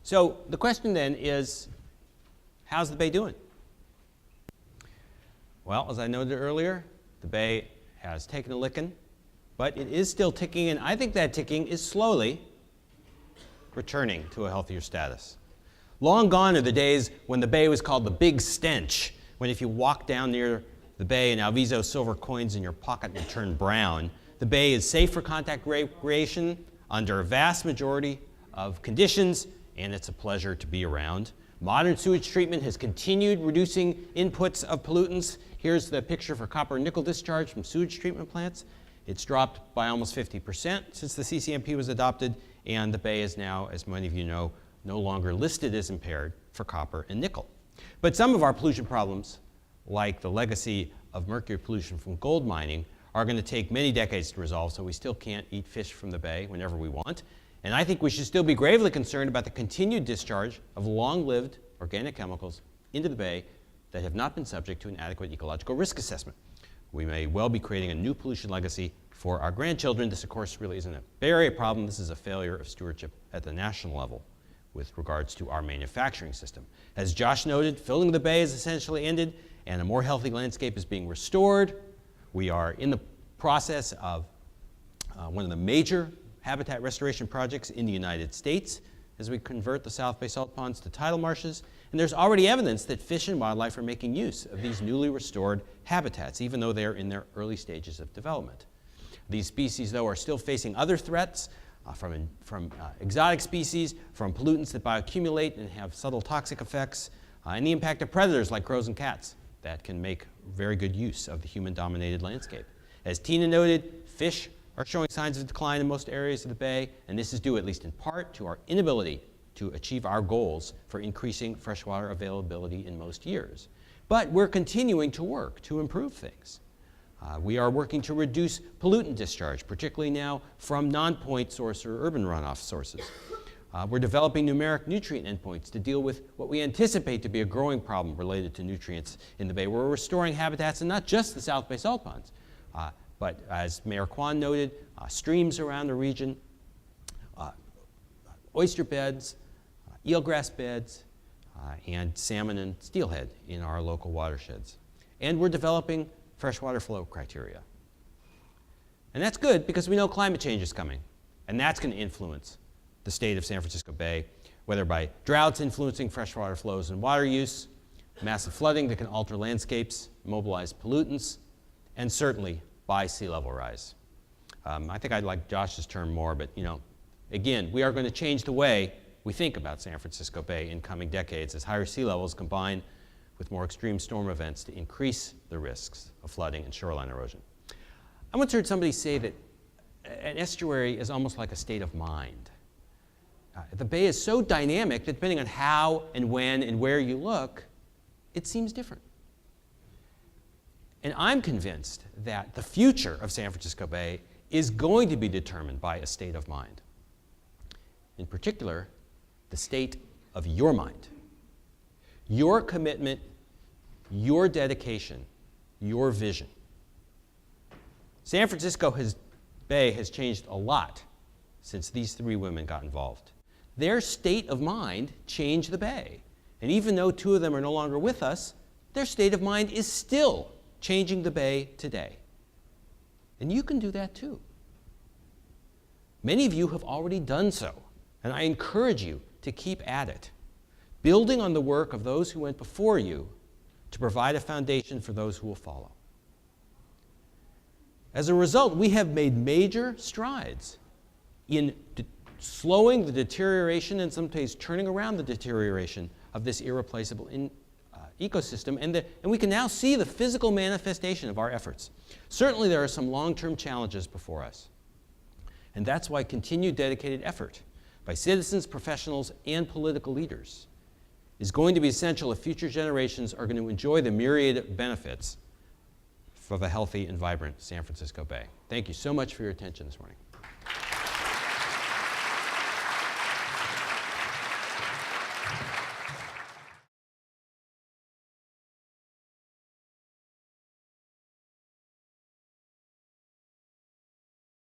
So the question then is, how's the bay doing? Well, as I noted earlier, the bay has taken a licking, but it is still ticking, and I think that ticking is slowly returning to a healthier status. Long gone are the days when the bay was called the Big Stench, when if you walk down near the bay and Alviso silver coins in your pocket will turn brown. The bay is safe for contact recreation under a vast majority of conditions, and it's a pleasure to be around. Modern sewage treatment has continued reducing inputs of pollutants. Here's the picture for copper and nickel discharge from sewage treatment plants. It's dropped by almost 50% since the CCMP was adopted, and the bay is now, as many of you know, no longer listed as impaired for copper and nickel. But some of our pollution problems, like the legacy of mercury pollution from gold mining, are going to take many decades to resolve, so we still can't eat fish from the bay whenever we want. And I think we should still be gravely concerned about the continued discharge of long-lived organic chemicals into the bay that have not been subject to an adequate ecological risk assessment. We may well be creating a new pollution legacy for our grandchildren. This, of course, really isn't a Bay Area problem. This is a failure of stewardship at the national level with regards to our manufacturing system. As Josh noted, filling the bay has essentially ended, and a more healthy landscape is being restored. We are in the process of one of the major habitat restoration projects in the United States as we convert the South Bay salt ponds to tidal marshes. And there's already evidence that fish and wildlife are making use of these newly restored habitats, even though they're in their early stages of development. These species, though, are still facing other threats from exotic species, from pollutants that bioaccumulate and have subtle toxic effects, and the impact of predators like crows and cats that can make very good use of the human-dominated landscape. As Tina noted, fish are showing signs of decline in most areas of the bay, and this is due, at least in part, to our inability to achieve our goals for increasing freshwater availability in most years. But we're continuing to work to improve things. We are working to reduce pollutant discharge, particularly now from non-point source or urban runoff sources. We're developing numeric nutrient endpoints to deal with what we anticipate to be a growing problem related to nutrients in the bay. We're restoring habitats in not just the South Bay salt ponds, but as Mayor Kwan noted, streams around the region, oyster beds, eelgrass beds, and salmon and steelhead in our local watersheds. And we're developing freshwater flow criteria. And that's good because we know climate change is coming, and that's going to influence the state of San Francisco Bay, whether by droughts influencing freshwater flows and water use, massive flooding that can alter landscapes, mobilize pollutants, and certainly by sea level rise. I think I'd like Josh's term more, but again, we are going to change the way we think about San Francisco Bay in coming decades as higher sea levels combine with more extreme storm events to increase the risks of flooding and shoreline erosion. I once heard somebody say that an estuary is almost like a state of mind. The bay is so dynamic that depending on how and when and where you look, it seems different. And I'm convinced that the future of San Francisco Bay is going to be determined by a state of mind. In particular, the state of your mind. Your commitment, your dedication, your vision. San Francisco Bay has changed a lot since these three women got involved. Their state of mind changed the bay. And even though two of them are no longer with us, their state of mind is still changing the bay today. And you can do that too. Many of you have already done so, and I encourage you to keep at it, building on the work of those who went before you to provide a foundation for those who will follow. As a result, we have made major strides in slowing the deterioration and sometimes turning around the deterioration of this irreplaceable ecosystem, and we can now see the physical manifestation of our efforts. Certainly there are some long-term challenges before us, and that's why continued dedicated effort by citizens, professionals, and political leaders is going to be essential if future generations are going to enjoy the myriad benefits of a healthy and vibrant San Francisco Bay. Thank you so much for your attention this morning.